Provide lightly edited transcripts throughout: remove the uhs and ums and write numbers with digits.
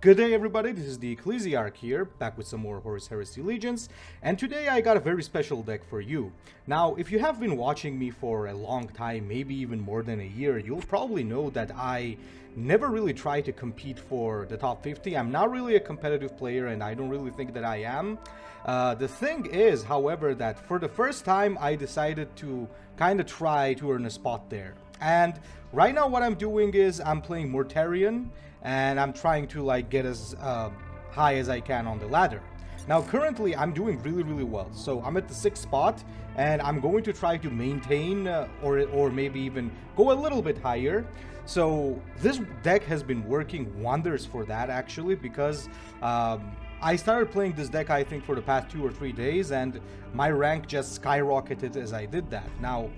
Good day everybody, this is the Ecclesiarch here, back with some more Horus Heresy Legions, and today I got a very special deck for you. Now, if you have been watching me for a long time, maybe even more than a year, you'll probably know that I never really try to compete for the top 50. I'm not really a competitive player, and I don't really think that I am. The thing is, however, that for the first time I decided to kind of try to earn a spot there. And right now what I'm doing is I'm playing Mortarion, and I'm trying to like get as high as I can on the ladder. Now currently I'm doing really well, so I'm at the 6th spot, and I'm going to try to maintain or maybe even go a little bit higher. So this deck has been working wonders for that actually, because I started playing this deck I think for the past 2 or 3 days, and my rank just skyrocketed as I did that. Now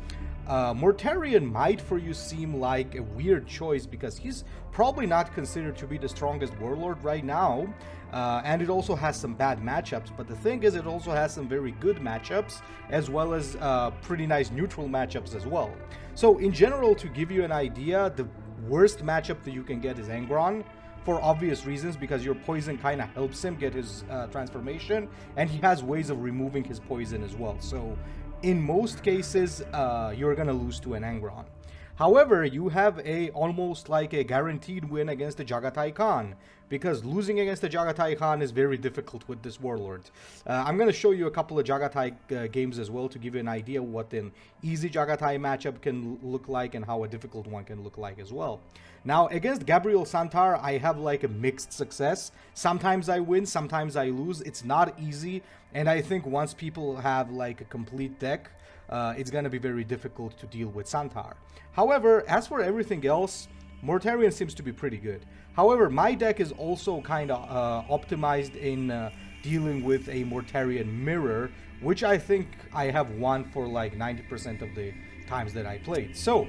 Mortarion might for you seem like a weird choice because he's probably not considered to be the strongest warlord right now, and it also has some bad matchups, but the thing is it also has some very good matchups as well as pretty nice neutral matchups as well. So in general, to give you an idea, the worst matchup that you can get is Angron, for obvious reasons, because your poison kind of helps him get his transformation, and he has ways of removing his poison as well. So in most cases, you're gonna lose to an Angron. However, you have almost like a guaranteed win against the Jagatai Khan, because losing against the Jagatai Khan is very difficult with this warlord. I'm going to show you a couple of Jagatai games as well to give you an idea what an easy Jagatai matchup can look like and how a difficult one can look like as well. Now, against Gabriel Santar, I have like a mixed success. Sometimes I win, sometimes I lose. It's not easy, and I think once people have like a complete deck, it's going to be very difficult to deal with Santar. However, as for everything else, Mortarion seems to be pretty good. However, my deck is also kind of optimized in dealing with a Mortarion mirror, which I think I have won for like 90% of the times that I played. So,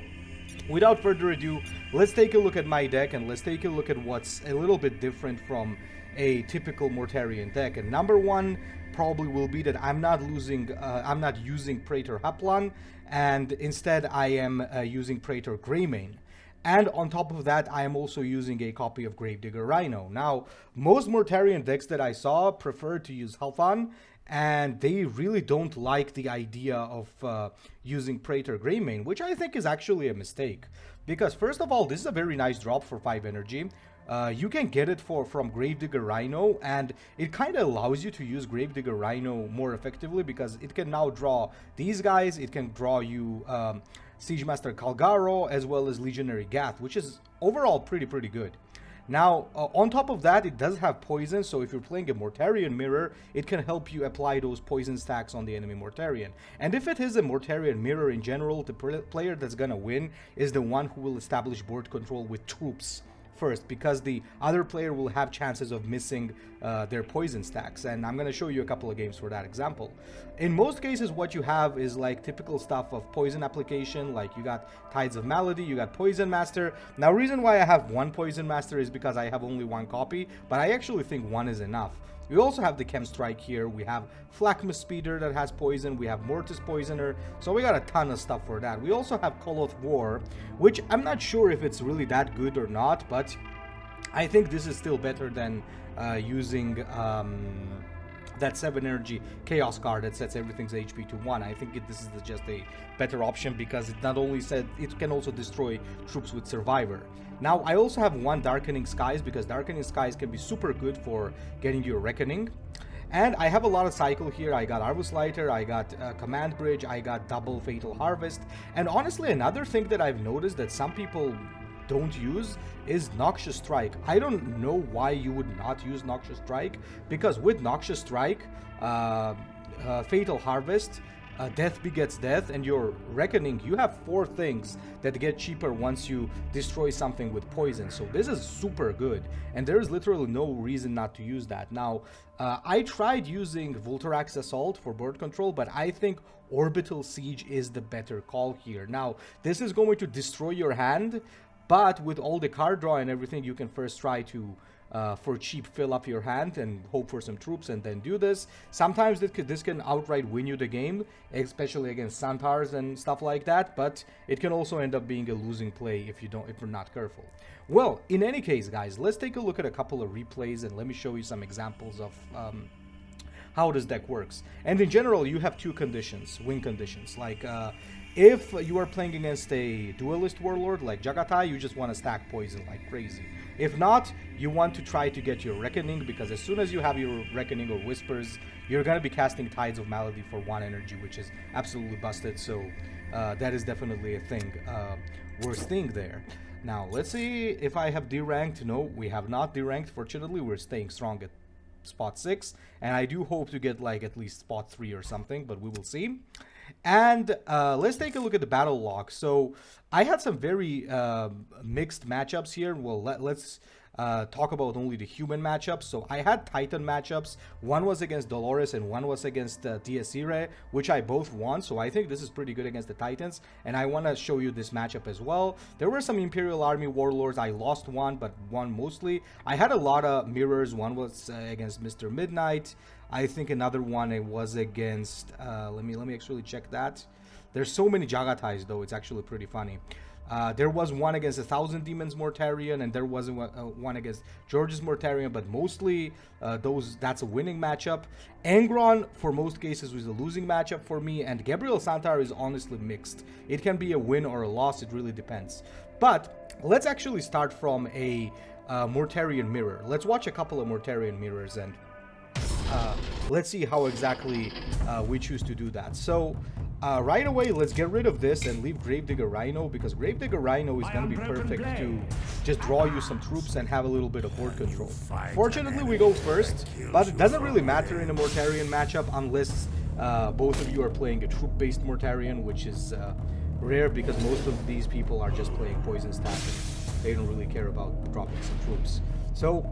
without further ado, let's take a look at my deck, and let's take a look at what's a little bit different from a typical Mortarion deck. And number one probably will be that I'm not using Praetor Haplan, and instead I am using Praetor Greymane. And on top of that, I am also using a copy of Gravedigger Rhino. Now, most Mortarion decks that I saw prefer to use Halfan, and they really don't like the idea of using Praetor Greymane, which I think is actually a mistake. Because first of all, this is a very nice drop for 5 energy. You can get it from Gravedigger Rhino, and it kind of allows you to use Gravedigger Rhino more effectively, because it can now draw these guys, it can draw you Siegemaster Calgaro as well as Legionary Gath, which is overall pretty good. Now, on top of that, it does have poison, so if you're playing a Mortarion mirror, it can help you apply those poison stacks on the enemy Mortarion. And if it is a Mortarion mirror in general, the player that's gonna win is the one who will establish board control with troops first, because the other player will have chances of missing their poison stacks, and I'm going to show you a couple of games for that example. In most cases, what you have is like typical stuff of poison application, like you got Tides of Malady, you got Poison Master. Now, reason why I have one Poison Master is because I have only one copy, but I actually think one is enough. We also have the Chem Strike here, we have Flakma Speeder that has poison, we have Mortis Poisoner, so we got a ton of stuff for that. We also have Koloth War, which I'm not sure if it's really that good or not, but I think this is still better than using that 7 energy Chaos card that sets everything's HP to 1. I think this is just a better option, because it not only said it can also destroy troops with Survivor. Now, I also have one Darkening Skies, because Darkening Skies can be super good for getting your Reckoning. And I have a lot of cycle here. I got Arvus Lighter, I got Command Bridge, I got double Fatal Harvest. And honestly, another thing that I've noticed that some people don't use is Noxious Strike. I don't know why you would not use Noxious Strike, because with Noxious Strike, Fatal Harvest, Death Begets Death, and your Reckoning, you have 4 things that get cheaper once you destroy something with poison. So this is super good, and there is literally no reason not to use that. Now, I tried using Voltarax Assault for board control, but I think Orbital Siege is the better call here. Now, this is going to destroy your hand, but with all the card draw and everything, you can first try to for cheap fill up your hand and hope for some troops and then do this. Sometimes this can outright win you the game, especially against Centaurs and stuff like that, but it can also end up being a losing play if you're not careful. Well, in any case, guys, let's take a look at a couple of replays and let me show you some examples of how this deck works. And in general, you have two conditions, win conditions. Like, if you are playing against a duelist warlord like Jagatai, you just want to stack poison like crazy. If not, you want to try to get your Reckoning, because as soon as you have your Reckoning or Whispers, you're going to be casting Tides of Malady for 1 energy, which is absolutely busted. So that is definitely a thing, worst thing there. Now, let's see if I have deranked. No, we have not deranked. Fortunately, we're staying strong at spot 6, and I do hope to get like at least spot 3 or something, but we will see. And let's take a look at the battle log. So I had some very mixed matchups here. Well, let's talk about only the human matchups. So I had Titan matchups. One was against Dolores and one was against Diasire, which I both won. So I think this is pretty good against the Titans. And I want to show you this matchup as well. There were some Imperial Army Warlords. I lost one, but won mostly. I had a lot of mirrors. One was against Mr. Midnight. I think another one it was against, let me actually check that. There's so many Jagatais though, it's actually pretty funny. There was one against 1,000 Demons Mortarion, and there was one against George's Mortarion, but mostly that's a winning matchup. Angron, for most cases, was a losing matchup for me, and Gabriel Santar is honestly mixed. It can be a win or a loss, it really depends. But let's actually start from a Mortarion mirror. Let's watch a couple of Mortarion mirrors and let's see how exactly we choose to do that. So right away, let's get rid of this and leave Gravedigger Rhino, because Gravedigger Rhino is going to be perfect to just draw you some troops and have a little bit of board control. Fortunately, we go first, but it doesn't really matter in a Mortarion matchup unless both of you are playing a troop-based Mortarion, which is rare because most of these people are just playing poison stack and they don't really care about dropping some troops. So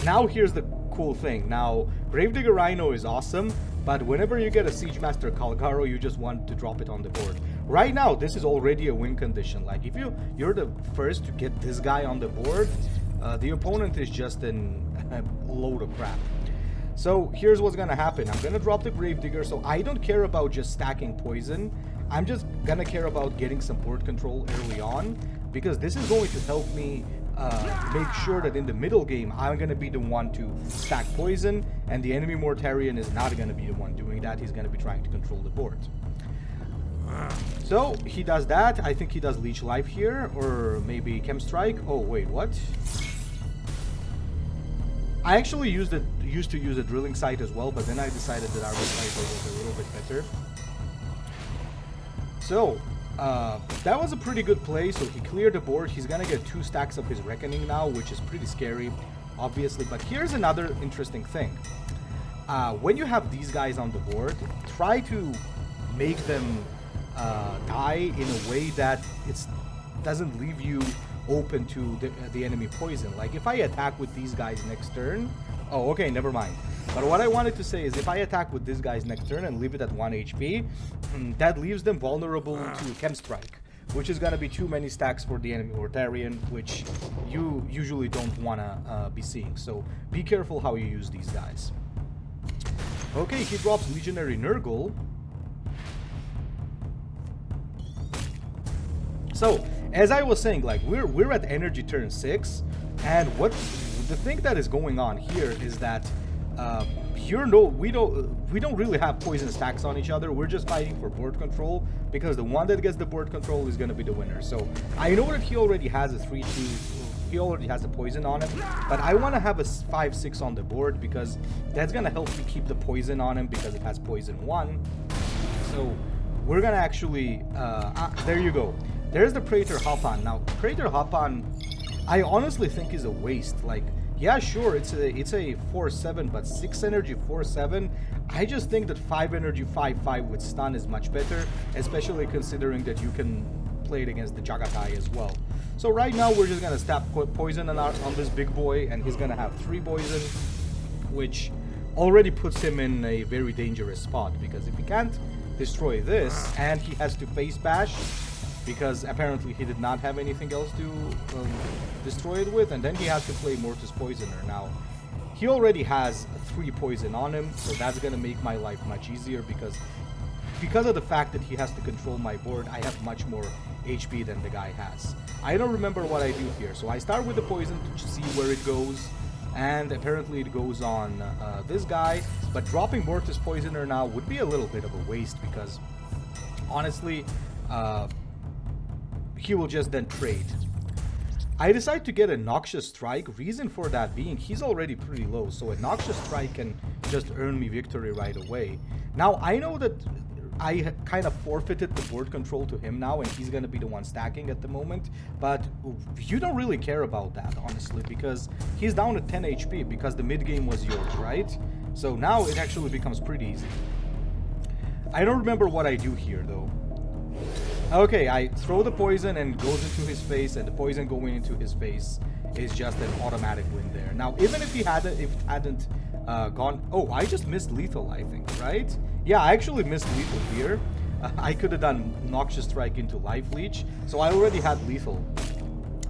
now here's the cool thing. Now, Gravedigger Rhino is awesome, but whenever you get a Siege Master Calgaro, you just want to drop it on the board. Right now, this is already a win condition. Like, if you're the first to get this guy on the board, the opponent is just a load of crap. So here's what's gonna happen. I'm gonna drop the Gravedigger, so I don't care about just stacking poison. I'm just gonna care about getting some board control early on, because this is going to help me make sure that in the middle game, I'm going to be the one to stack poison, and the enemy Mortarion is not going to be the one doing that. He's going to be trying to control the board. So, he does that. I think he does Leech Life here, or maybe Chem Strike. Oh, wait, what? I actually used to use a Drilling Sight as well, but then I decided that Armor Sniper was a little bit better. So, that was a pretty good play. So he cleared the board. He's gonna get 2 stacks of his Reckoning now, which is pretty scary, obviously. But here's another interesting thing. When you have these guys on the board, try to make them die in a way that it doesn't leave you open to the enemy poison. Like, if I attack with these guys next turn... Oh, okay, never mind. But what I wanted to say is, if I attack with these guys next turn and leave it at 1 HP, that leaves them vulnerable to Chem Strike, which is going to be too many stacks for the enemy Mortarion, which you usually don't want to be seeing. So be careful how you use these guys. Okay, he drops Legionary Nurgle. So, as I was saying, like, we're at energy turn 6, and the thing that is going on here is that here we don't really have poison stacks on each other. We're just fighting for board control, because the one that gets the board control is going to be the winner. So I know that he already has a 3-2, he already has a poison on him, but I want to have a 5-6 on the board, because that's going to help me keep the poison on him, because it has poison 1. So we're going to actually there you go. There's the Praetor Hop-On. Now, Praetor Hop-On, I honestly think is a waste. Like, yeah, sure, it's a 4-7, but 6 energy 4-7. I just think that 5 energy 5-5 with stun is much better, especially considering that you can play it against the Jagatai as well. So right now we're just gonna stab poison on this big boy, and he's gonna have 3 poison, which already puts him in a very dangerous spot, because if he can't destroy this and he has to face bash, because apparently he did not have anything else to destroy it with, and then he has to play Mortis Poisoner. Now, he already has 3 poison on him, so that's gonna make my life much easier because of the fact that he has to control my board. I have much more HP than the guy has. I don't remember what I do here, so I start with the poison to see where it goes, and apparently it goes on this guy, but dropping Mortis Poisoner now would be a little bit of a waste because honestly he will just then trade. I decide to get a Noxious Strike. Reason for that being he's already pretty low, so a Noxious Strike can just earn me victory right away. Now I know that I kind of forfeited the board control to him now, and he's gonna be the one stacking at the moment, but you don't really care about that, honestly, because he's down to 10 HP because the mid game was yours, right? So now it actually becomes pretty easy. I don't remember what I do here though. Okay, I throw the poison and it goes into his face, and the poison going into his face is just an automatic win there. Now, even if he hadn't gone... Oh, I just missed lethal, I think, right? Yeah, I actually missed lethal here. I could have done Noxious Strike into Life Leech, so I already had lethal.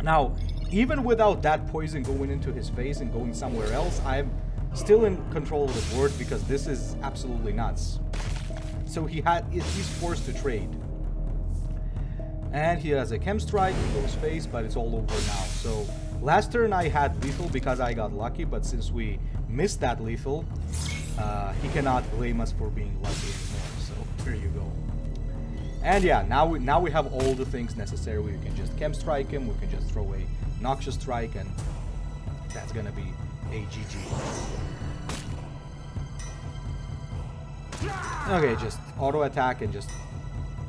Now, even without that poison going into his face and going somewhere else, I'm still in control of the board because this is absolutely nuts. So he's forced to trade. And he has a Chem Strike, he goes face, but it's all over now. So last turn I had lethal because I got lucky, but since we missed that lethal, he cannot blame us for being lucky anymore. So here you go. And yeah, now we have all the things necessary. We can just Chem Strike him, we can just throw a Noxious Strike, and that's gonna be a GG. Okay, just auto attack and just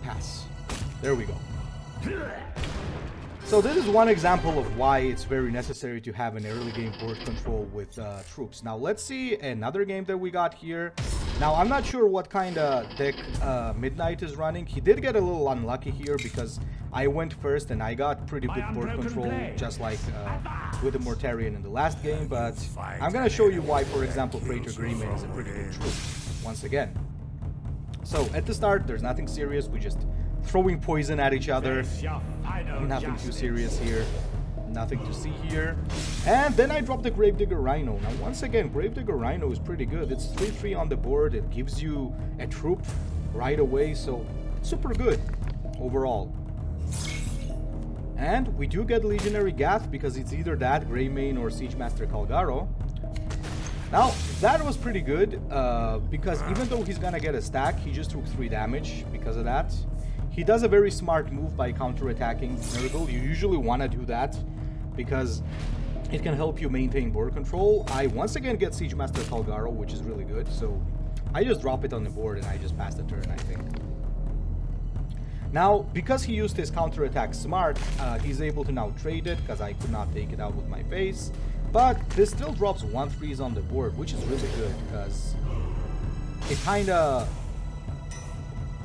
pass. There we go. So this is one example of why it's very necessary to have an early game board control with troops. Now let's see another game that we got here. Now I'm not sure what kind of deck Midnight is running. He did get a little unlucky here because I went first and I got pretty good board control, just like with the Mortarion in the last game. But I'm gonna show you why, for example, Praetor Greymane is a pretty good troop once again. So at the start, there's nothing serious. We just throwing poison at each other. Nothing too serious here. Nothing to see here. And then I drop the Gravedigger Rhino. Now once again, Gravedigger Rhino is pretty good. It's 3/3 on the board. It gives you a troop right away, so it's super good overall. And we do get Legionary Gath because it's either that, Greymane, or Siegemaster Calgaro. Now, that was pretty good, because even though he's gonna get a stack, he just took 3 damage because of that. He does a very smart move by counter-attacking Nurgle. You usually want to do that because it can help you maintain board control. I once again get Siegemaster Calgaro, which is really good, so I just drop it on the board and I just pass the turn, I think. Now, because he used his counter-attack smart, he's able to now trade it because I could not take it out with my face. But this still drops 1/3s on the board, which is really good because it kind of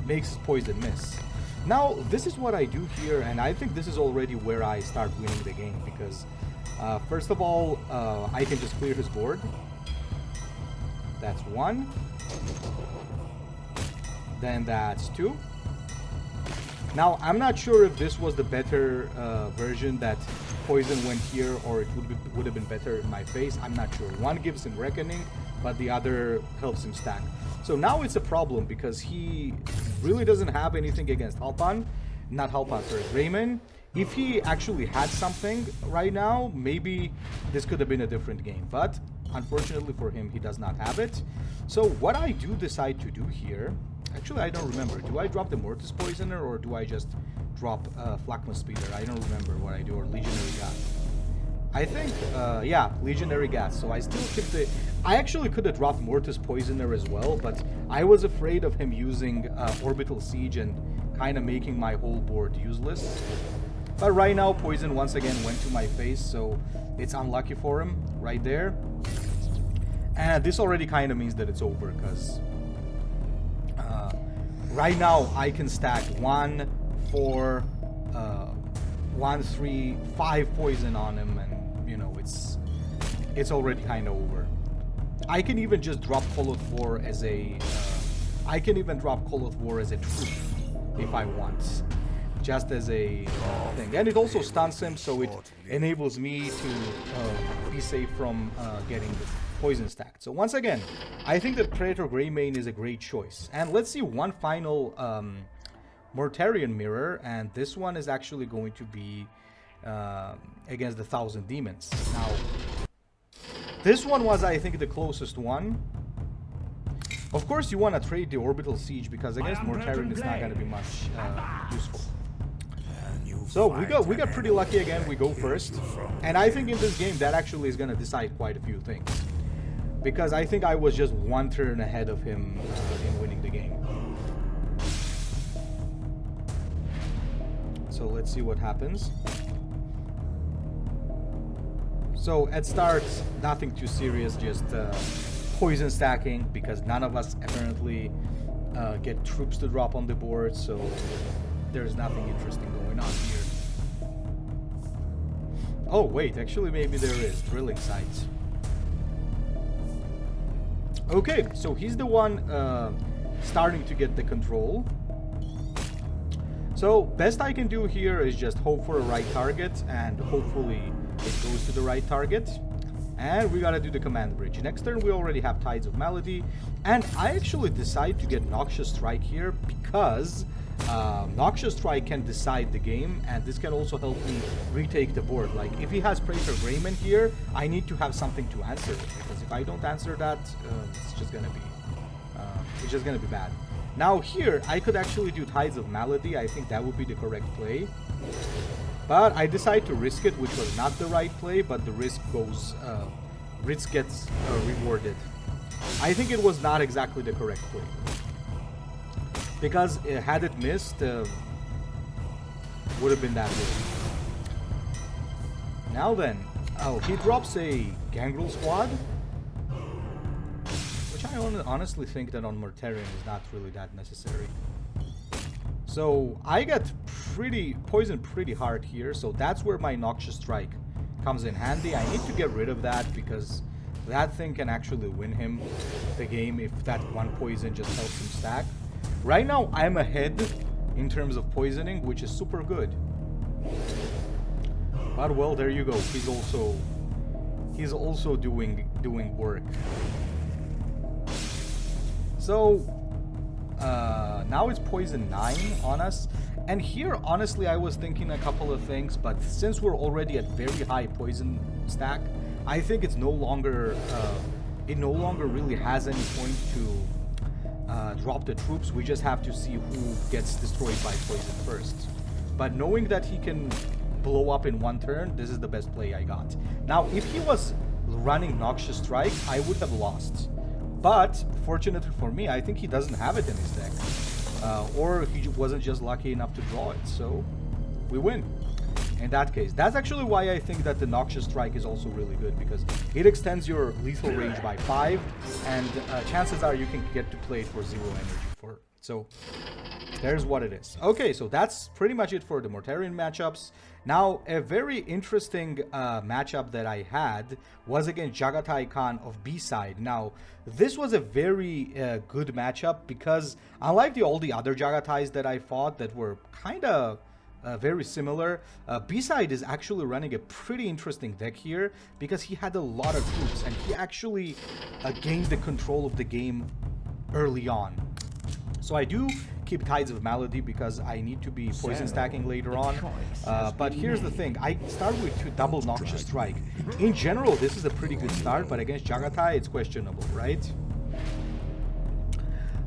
makes his poison miss. Now, this is what I do here, and I think this is already where I start winning the game because, first of all, I can just clear his board. That's 1. Then that's 2. Now, I'm not sure if this was the better version that poison went here, or it would have been better in my face. I'm not sure. One gives him Reckoning, but the other helps him stack. So now it's a problem because he really doesn't have anything against Greymane. If he actually had something right now, maybe this could have been a different game. But unfortunately for him, he does not have it. So what I do decide to do here, actually I don't remember. Do I drop the Mortis Poisoner or do I just drop Flakma Speeder? I don't remember what I do, or Legionary Gath. I think, yeah, Legionary Gath. So I still keep the... I actually could have dropped Mortis Poisoner as well, but I was afraid of him using Orbital Siege and kind of making my whole board useless. But right now, Poison once again went to my face, so it's unlucky for him right there. And this already kind of means that it's over, because right now I can stack 1, 4, 1, 3, 5 poison on him, and you know, it's already kind of over. I can even just drop Koloth War as a... I can even drop Koloth War as a troop if I want. just as a thing. And it also stuns him, so it enables me to be safe from getting the poison stacked. So once again, I think that Praetor Greymane is a great choice. And let's see one final Mortarion mirror, and this one is actually going to be against the 1,000 Demons. Now, this one was, I think, the closest one. Of course, you want to trade the Orbital Siege, because against Mortarion it's not going to be much useful. So we got pretty lucky again. We go first, and I think in this game that actually is going to decide quite a few things, because I think I was just one turn ahead of him in winning the game. So let's see what happens. So at start, nothing too serious, just poison stacking, because none of us apparently get troops to drop on the board, so there's nothing interesting going on here. Oh wait, actually maybe there is. Drilling sites. Okay, so he's the one starting to get the control. So best I can do here is just hope for a right target, and hopefully it goes to the right target. And we gotta do the command bridge. Next turn we already have Tides of Malady, and I actually decide to get Noxious Strike here because Noxious Strike can decide the game, and this can also help me retake the board. Like if he has Praetor Greymane here, I need to have something to answer it, because if I don't answer that, it's just gonna be bad. Now here I could actually do Tides of Malady. I think that would be the correct play. But I decide to risk it, which was not the right play, but the risk gets rewarded. I think it was not exactly the correct play, because had it missed, would have been that good. Now then, oh, he drops a Gangrel squad, which I honestly think that on Mortarion is not really that necessary. So I get poisoned pretty hard here, so that's where my Noxious Strike comes in handy. I need to get rid of that, because that thing can actually win him the game if that one poison just helps him stack. Right now I'm ahead in terms of poisoning, which is super good. But well, there you go. He's also doing work. So now it's poison 9 on us, and here honestly I was thinking a couple of things, but since we're already at very high poison stack, I think it's no longer really has any point to drop the troops. We just have to see who gets destroyed by poison first. But knowing that he can blow up in one turn, this is the best play I got. Now if he was running Noxious Strike, I would have lost. But fortunately for me, I think he doesn't have it in his deck, or he wasn't just lucky enough to draw it, so we win in that case. That's actually why I think that the Noxious Strike is also really good, because it extends your lethal range by 5, and chances are you can get to play it for 0 energy. So there's what it is. Okay, so that's pretty much it for the Mortarion matchups. Now, a very interesting matchup that I had was against Jagatai Khan of B-side. Now, this was a very good matchup, because unlike all the other Jagatais that I fought that were kind of very similar, B-side is actually running a pretty interesting deck here, because he had a lot of troops, and he actually gained the control of the game early on. So I do keep Tides of Malady because I need to be poison stacking later on. But here's the thing, I start with 2 double Noxious Strike. In general, this is a pretty good start, but against Jagatai, it's questionable, right?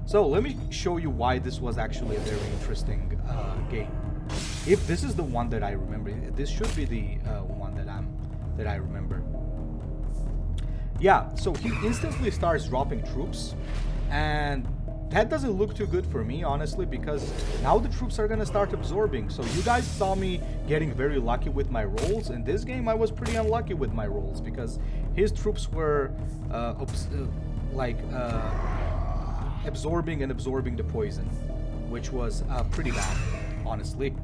So let me show you why this was actually a very interesting game. If this is the one that I remember, this should be the one that I remember. Yeah, so he instantly starts dropping troops, and that doesn't look too good for me, honestly, because now the troops are gonna start absorbing. So you guys saw me getting very lucky with my rolls. In this game, I was pretty unlucky with my rolls, because his troops were absorbing the poison, which was pretty bad, honestly.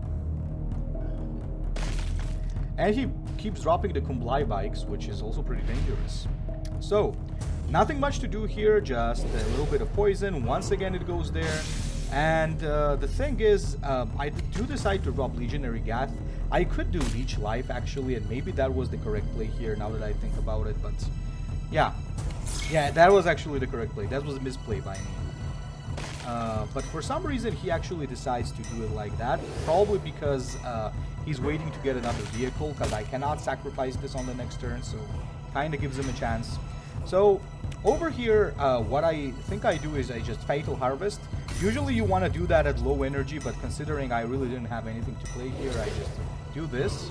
And he keeps dropping the Kumblai bikes, which is also pretty dangerous. So nothing much to do here, just a little bit of poison. Once again it goes there, And the thing is, I do decide to drop Legionary Gath. I could do Leech Life actually, and maybe that was the correct play here now that I think about it, but yeah. Yeah, that was actually the correct play. That was a misplay by me. But for some reason he actually decides to do it like that. Probably because he's waiting to get another vehicle, because I cannot sacrifice this on the next turn, so kind of gives him a chance. So over here, what I think I do is I just Fatal Harvest. Usually you want to do that at low energy, but considering I really didn't have anything to play here, I just do this.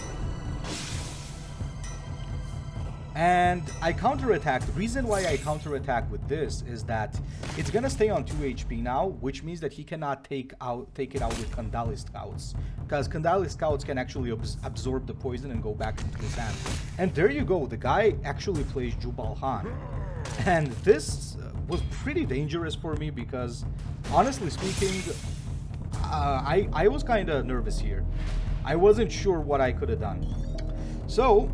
And I counterattack. The reason why I counterattack with this is that it's gonna stay on 2 HP now, which means that he cannot take it out with Kandali Scouts, because Kandali Scouts can actually absorb the poison and go back into his hand. And there you go. The guy actually plays Jubal Khan, and this was pretty dangerous for me because, honestly speaking, I was kind of nervous here. I wasn't sure what I could have done, so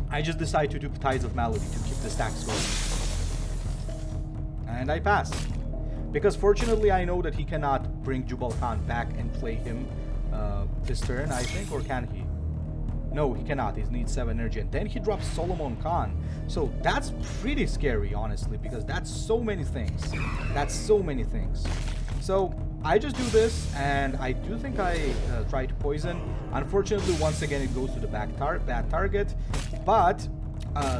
I just decided to do Tides of Malady to keep the stacks going. And I pass. Because fortunately I know that he cannot bring Jubal Khan back and play him this turn, I think, or can he? No, he cannot. He needs 7 energy. And then he drops Solomon Khan. So that's pretty scary, honestly, because that's so many things. That's so many things. So I just do this, and I do think I try to poison. Unfortunately, once again, it goes to the bad target. But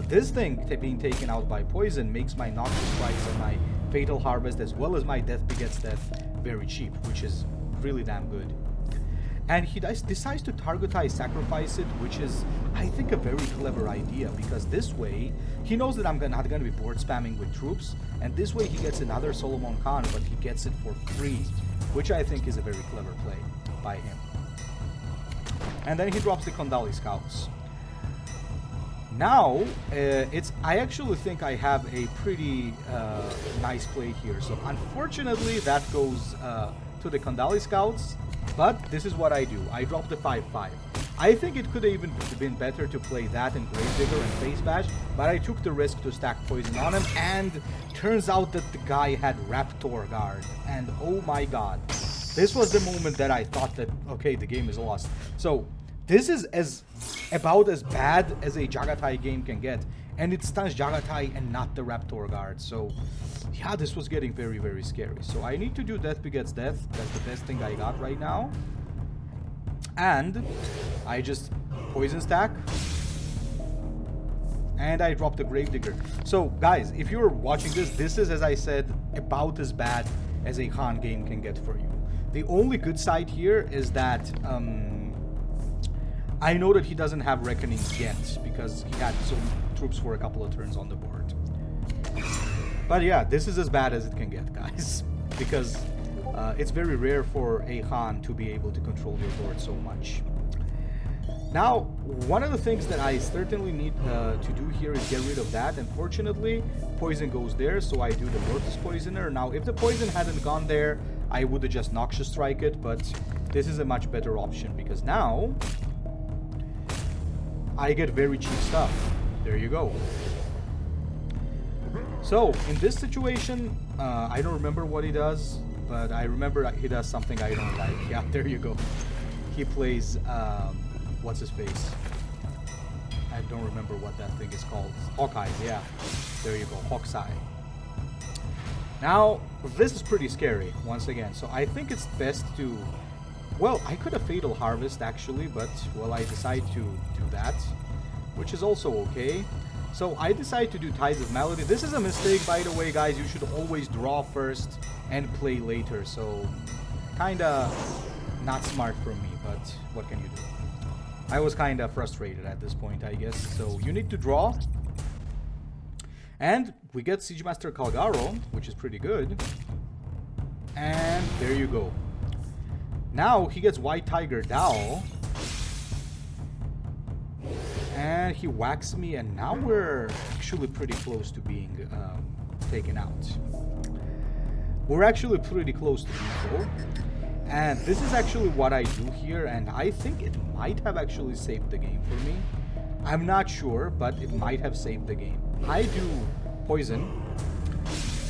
this thing being taken out by poison makes my Noxious Strikes and my Fatal Harvest, as well as my Death Begets Death, very cheap, which is really damn good. And he decides to Targetai Sacrifice it, which is, I think, a very clever idea, because this way, he knows that I'm not going to be board spamming with troops, and this way he gets another Solomon Khan, but he gets it for free, which I think is a very clever play by him. And then he drops the Kandali Scouts. Now, I actually think I have a pretty nice play here. So unfortunately, that goes to the Kandali Scouts, but this is what I do. I drop the 5-5. I think it could have even been better to play that and Gravedigger and Face Bash, but I took the risk to stack poison on him, and turns out that the guy had Raptor Guard, and oh my god. This was the moment that I thought that, okay, the game is lost. So this is about as bad as a Jagatai game can get, and it stuns Jagatai and not the Raptor Guard. So yeah, this was getting very, very scary. So I need to do Death Begets Death. That's the best thing I got right now. And I just poison stack, and I drop the Gravedigger. So guys, if you're watching this, this is, as I said, about as bad as a Khan game can get for you. The only good side here is that I know that he doesn't have Reckoning yet, because he had some troops for a couple of turns on the board. But yeah, this is as bad as it can get, guys, because it's very rare for a Khan to be able to control your board so much. Now, one of the things that I certainly need to do here is get rid of that. Unfortunately, poison goes there, so I do the Mortis Poisoner. Now, if the poison hadn't gone there, I would have just Noxious Strike it, but this is a much better option, because now I get very cheap stuff. There you go. So, in this situation, I don't remember what he does, but I remember he does something I don't like. Yeah, there you go. He plays, what's his face? I don't remember what that thing is called. Hawkeye, yeah. There you go, Hawkeye. Now, this is pretty scary, once again. So I think it's best to... Well, I could have Fatal Harvest, actually, but, well, I decide to do that, which is also okay. So I decide to do Tides of Malady. This is a mistake, by the way, guys. You should always draw first and play later. So, kinda not smart from me, but what can you do? I was kinda frustrated at this point, I guess. So you need to draw. And we get Siege Master Calgaro, which is pretty good. And there you go. Now he gets White Tiger Dao. And he whacks me, and now we're actually pretty close to being taken out. We're actually pretty close to lethal. And this is actually what I do here, and I think it might have actually saved the game for me. I'm not sure, but it might have saved the game. I do poison,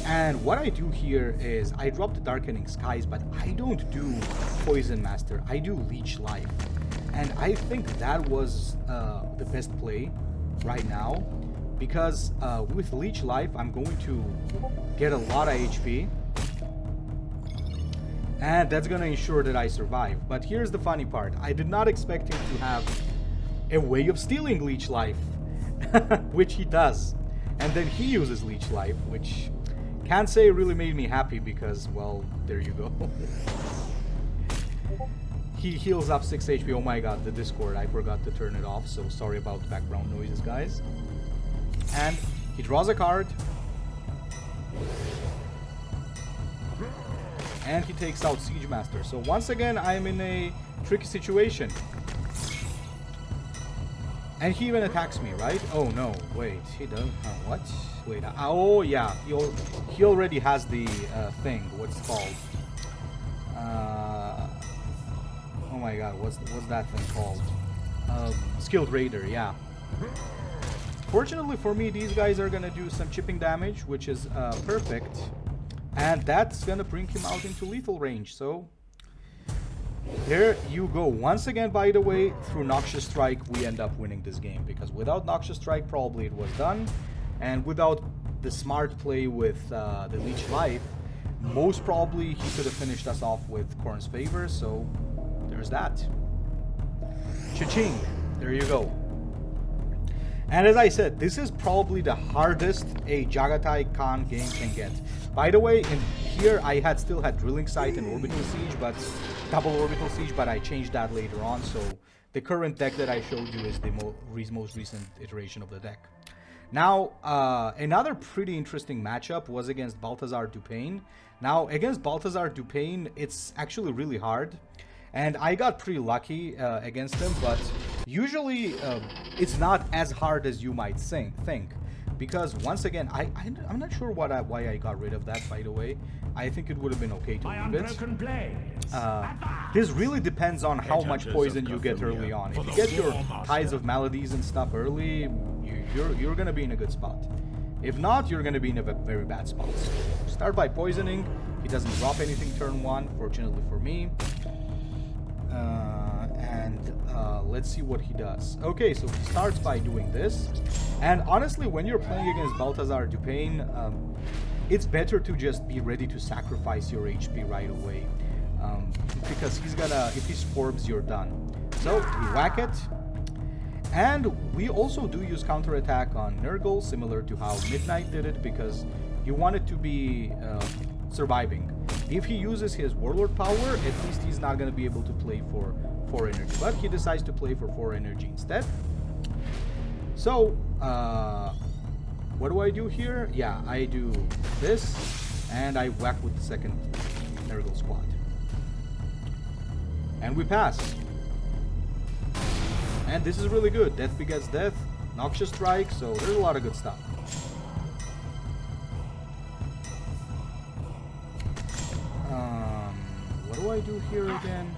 And what I do here is I drop the Darkening Skies, but I don't do Poison Master. I do Leech Life. And I think that was the best play right now. Because with Leech Life, I'm going to get a lot of HP. And that's going to ensure that I survive. But here's the funny part. I did not expect him to have a way of stealing Leech Life. Which he does. And then he uses Leech Life, which... can't say it really made me happy because, well, there you go. He heals up 6 HP. Oh my god, the Discord, I forgot to turn it off, so sorry about the background noises, guys. And he draws a card. And he takes out Siege Master. So once again, I'm in a tricky situation. And he even attacks me, right? Oh no, wait, he doesn't. What? Wait, oh yeah, he already has the thing. What's it called? Oh my god, what's that thing called? Skilled Raider, yeah. Fortunately for me, these guys are gonna do some chipping damage, which is perfect. And that's gonna bring him out into lethal range, so... there you go. Once again, by the way, through Noxious Strike, we end up winning this game. Because without Noxious Strike, probably it was done. And without the smart play with the Leech Life, most probably he could have finished us off with Korn's Favor. So, there's that. Cha-ching. There you go. And as I said, this is probably the hardest a Jagatai Khan game can get. By the way, in here I still had Drilling Sight and Orbital Siege, but double Orbital Siege, but I changed that later on. So the current deck that I showed you is the most recent iteration of the deck. Now, another pretty interesting matchup was against Baltazar Dupain. Now, against Baltazar Dupain, it's actually really hard. And I got pretty lucky against him, but usually it's not as hard as you might think. Because once again, I'm not sure why I got rid of that, by the way. I think it would have been okay to leave it. This really depends on how much poison you get early on. If you get your Tides of Maladies and stuff early, you're going to be in a good spot. If not, you're going to be in a very bad spot. So start by poisoning. He doesn't drop anything turn 1, fortunately for me. Let's see what he does. Okay, so he starts by doing this. And honestly, when you're playing against Baltazar Dupain, it's better to just be ready to sacrifice your HP right away. Because he's gonna, if he swarms, you're done. So, we whack it. And we also do use counterattack on Nurgle, similar to how Midnight did it, because you want it to be surviving. If he uses his Warlord power, at least he's not going to be able to play for 4 energy. But he decides to play for 4 energy instead. So, what do I do here? Yeah, I do this, and I whack with the second Nurgle squad. And we pass. And this is really good. Death begets death, Noxious Strike, so there's a lot of good stuff. What do I do here again?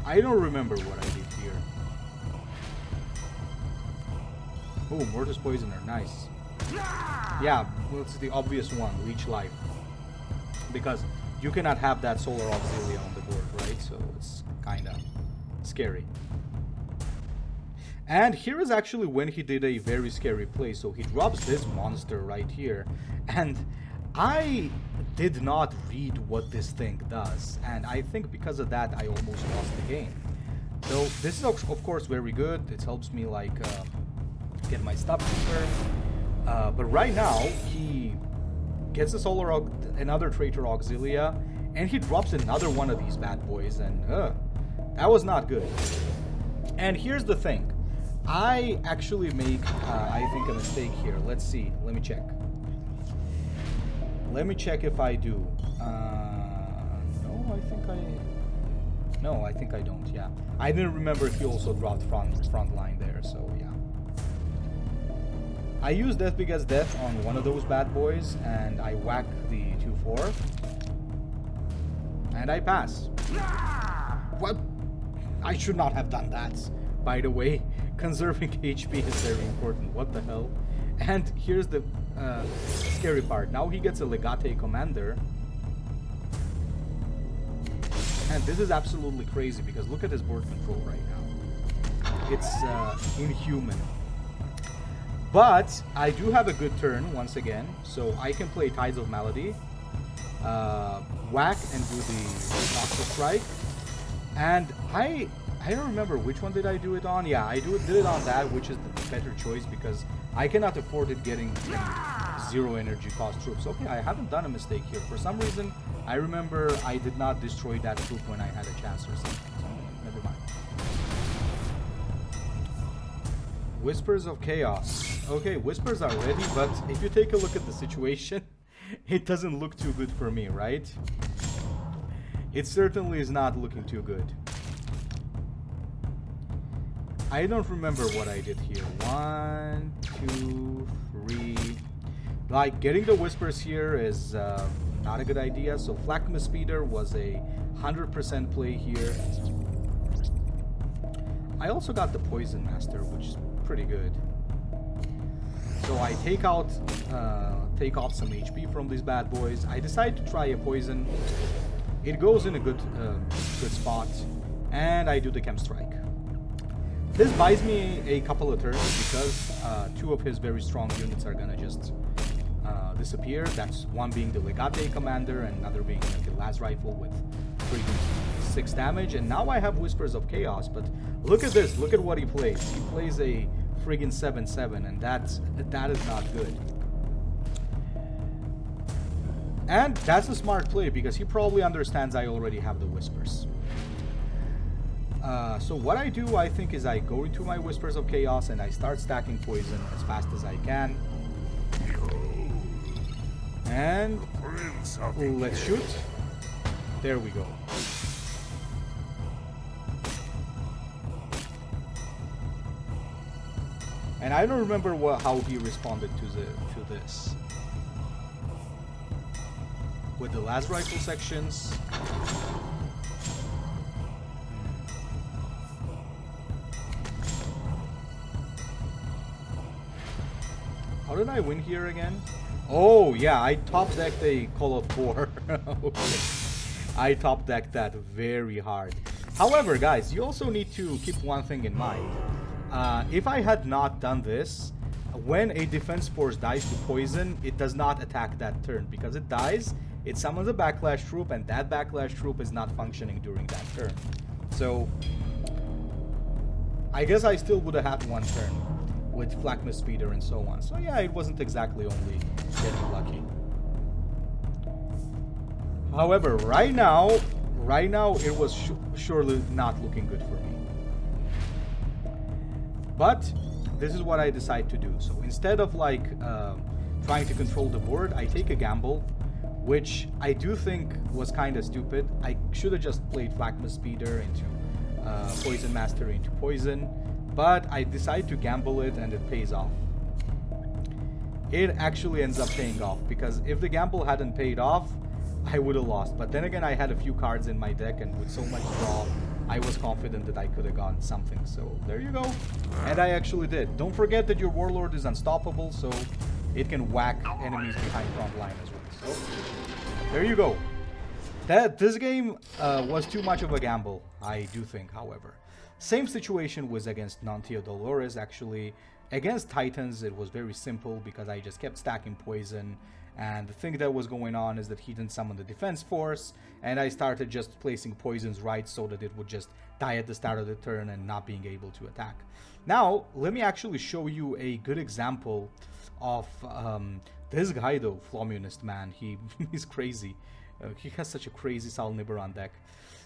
I don't remember what I did here. Oh, Mortis Poisoner, nice. Yeah, well, it's the obvious one, Leech Life. Because you cannot have that Solar Auxilia on the board, right? So it's kinda scary. And here is actually when he did a very scary play. So he drops this monster right here. And I did not read what this thing does. And I think because of that, I almost lost the game. So this is of course very good. It helps me like get my stuff cheaper. But right now, he gets another Traitor Auxilia. And he drops another one of these bad boys. And that was not good. And here's the thing. I actually make, I think, a mistake here. Let's see. Let me check. Let me check if I do. No, I think I don't, yeah. I didn't remember if he also dropped front line there, so yeah. I use Death Begets Death on one of those bad boys, and I whack the 2-4. And I pass. What? I should not have done that, by the way, conserving HP is very important. What the hell? And here's the scary part. Now he gets a Jagatai commander. And this is absolutely crazy because look at his board control right now. It's inhuman. But I do have a good turn once again, so I can play Tides of Malady, whack and do the Noxus Strike. And I don't remember which one did I do it on. Yeah, I did it on that, which is the better choice because I cannot afford it getting 0 energy cost troops. Okay, I haven't done a mistake here. For some reason, I remember I did not destroy that troop when I had a chance or something. So, never mind. Whispers of Chaos. Okay, Whispers are ready, but if you take a look at the situation, it doesn't look too good for me, right? It certainly is not looking too good. I don't remember what I did here. 1, 2, 3. Like, getting the Whispers here is not a good idea. So, Flakma Speeder was a 100% play here. I also got the Poison Master, which is pretty good. So I take off some HP from these bad boys. I decide to try a poison. It goes in a good spot, and I do the Chem Strike. This buys me a couple of turns because 2 of his very strong units are gonna just disappear. That's one being the Jagatai commander, and another being like a las rifle with freaking 6 damage. And now I have Whispers of Chaos. But look at this. Look at what he plays. He plays a friggin' 7/7, and that is not good. And that's a smart play because he probably understands I already have the Whispers. So what I do, I think, is I go into my Whispers of Chaos and I start stacking poison as fast as I can. And let's shoot. There we go. And I don't remember how he responded to this. With the las rifle sections. How did I win here again? Oh yeah, I top decked a Call of 4. Okay. I top decked that very hard. However, guys, you also need to keep one thing in mind. If I had not done this, when a defense force dies to poison, it does not attack that turn. Because it dies, it summons a backlash troop, and that backlash troop is not functioning during that turn. So, I guess I still would have had one turn with Flakma Speeder and so on. So yeah, it wasn't exactly only getting lucky. However, right now it was surely not looking good for me. But this is what I decide to do. So instead of like trying to control the board, I take a gamble, which I do think was kind of stupid. I should have just played Flakma Speeder into Poison Master into Poison, but I decide to gamble it and it pays off. It actually ends up paying off, because if the gamble hadn't paid off, I would have lost. But then again, I had a few cards in my deck, and with so much draw, I was confident that I could have gotten something. So there you go. And I actually did. Don't forget that your Warlord is unstoppable, so it can whack enemies behind front line as well. So there you go. This game was too much of a gamble, I do think, however. Same situation was against Non-Teo Dolores, actually. Against Titans, it was very simple because I just kept stacking poison. And the thing that was going on is that he didn't summon the defense force, and I started just placing poisons right so that it would just die at the start of the turn and not being able to attack. Now, let me actually show you a good example of this guy though, Flomunist, man. He's crazy. He has such a crazy Sal Nibiron deck.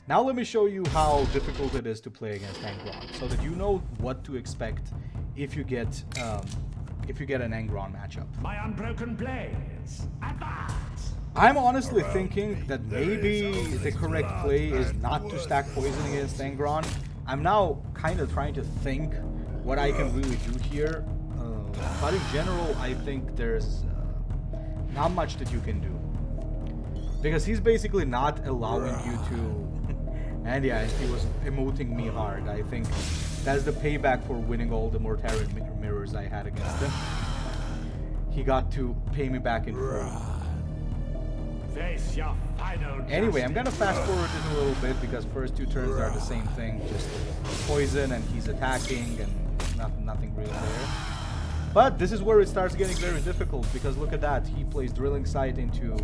Now let me show you how difficult it is to play against Angron, so that you know what to expect if you get an Angron matchup. My unbroken blades, advance! I'm honestly thinking that maybe the correct play is not to stack poison against Angron. I'm now kind of trying to think what I can really do here. But in general, I think there's not much that you can do. Because he's basically not allowing you to... And yeah, he was emoting me hard. I think That's the payback for winning all the Mortarion mirrors I had against him. He got to pay me back in full. Face your final Anyway, I'm gonna fast forward it a little bit because first 2 turns are the same thing, just poison and he's attacking and nothing really there. But this is where it starts getting very difficult because look at that, he plays Drilling Sight into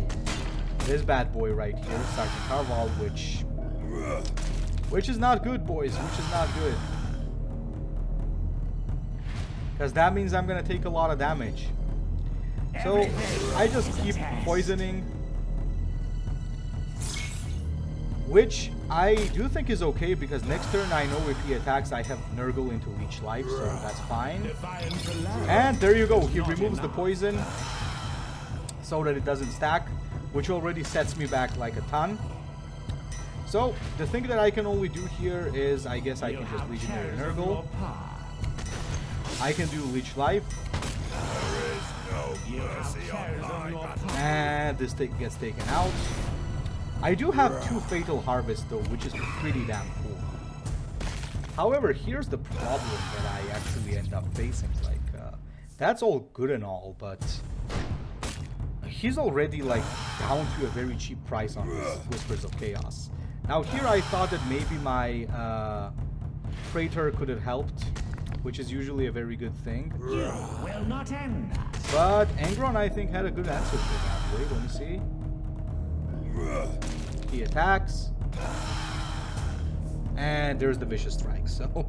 this bad boy right here, Sergeant Carval, which is not good, boys, which is not good. Because that means I'm gonna take a lot of damage. So I just keep poisoning, which I do think is okay because next turn I know if he attacks I have Nurgle into Leech Life, so that's fine. And there you go, he removes the poison so that it doesn't stack, which already sets me back like a ton. So the thing that I can only do here is I guess I can just Legionary Nurgle. I can do Leech Life. And this gets taken out. I do have 2 Fatal Harvests though, which is pretty damn cool. However, here's the problem that I actually end up facing. Like, that's all good and all, but he's already like down to a very cheap price on his Whispers of Chaos. Now here I thought that maybe my Praetor could have helped, which is usually a very good thing. You will not end. But Angron, I think, had a good answer for that. Wait, let me see. He attacks. And there's the Vicious Strike, so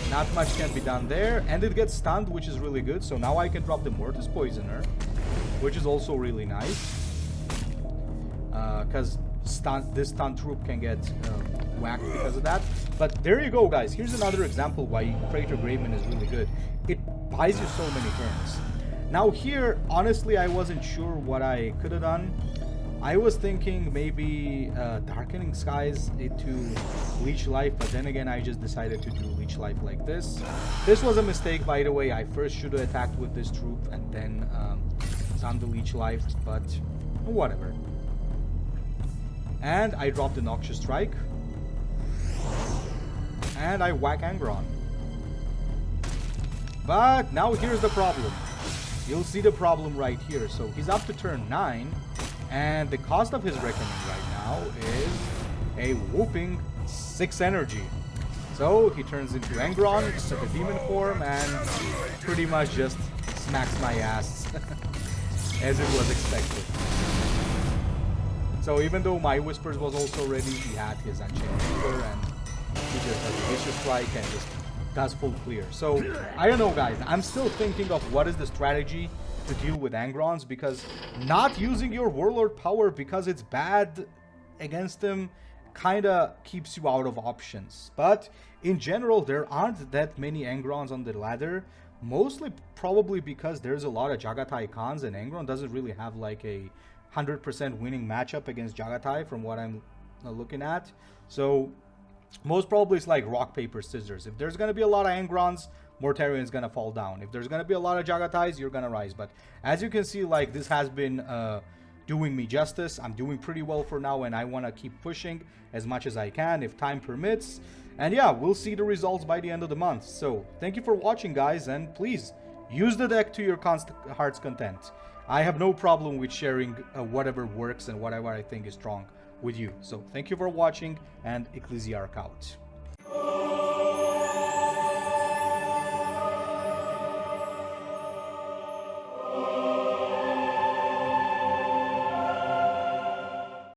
not much can be done there. And it gets stunned, which is really good. So now I can drop the Mortis Poisoner, which is also really nice. Because this stun troop can get whacked because of that. But there you go, guys. Here's another example why Praetor Graven is really good. It buys you so many turns. Now here, honestly, I wasn't sure what I could have done. I was thinking maybe Darkening Skies into Leech Life, but then again I just decided to do Leech Life like this. This was a mistake, by the way. I first should have attacked with this troop and then done the Leech Life, but whatever. And I dropped the Noxious Strike. And I whack Angron. But now here's the problem. You'll see the problem right here. So he's up to turn 9. And the cost of his Reckoning right now is a whooping 6 energy. So he turns into Angron, took a demon form, and pretty much just smacks my ass as it was expected. So even though my Whispers was also ready, he had his Unchained Reaper, and he just does a Vicious Strike and just does full clear. So I don't know, guys. I'm still thinking of what is the strategy to deal with Angrons, because not using your Warlord power because it's bad against him kind of keeps you out of options. But in general, there aren't that many Angrons on the ladder, mostly probably because there's a lot of Jagatai Khans, and Angron doesn't really have like a 100% winning matchup against Jagatai from what I'm looking at. So most probably it's like rock, paper, scissors. If there's going to be a lot of Angrons, Mortarion's going to fall down. If there's going to be a lot of Jagatais, you're going to rise. But as you can see, like, this has been doing me justice. I'm doing pretty well for now, and I want to keep pushing as much as I can if time permits. And yeah, we'll see the results by the end of the month. So thank you for watching, guys, and please use the deck to your heart's content. I have no problem with sharing whatever works and whatever I think is strong with you. So thank you for watching, and Ecclesiarch out.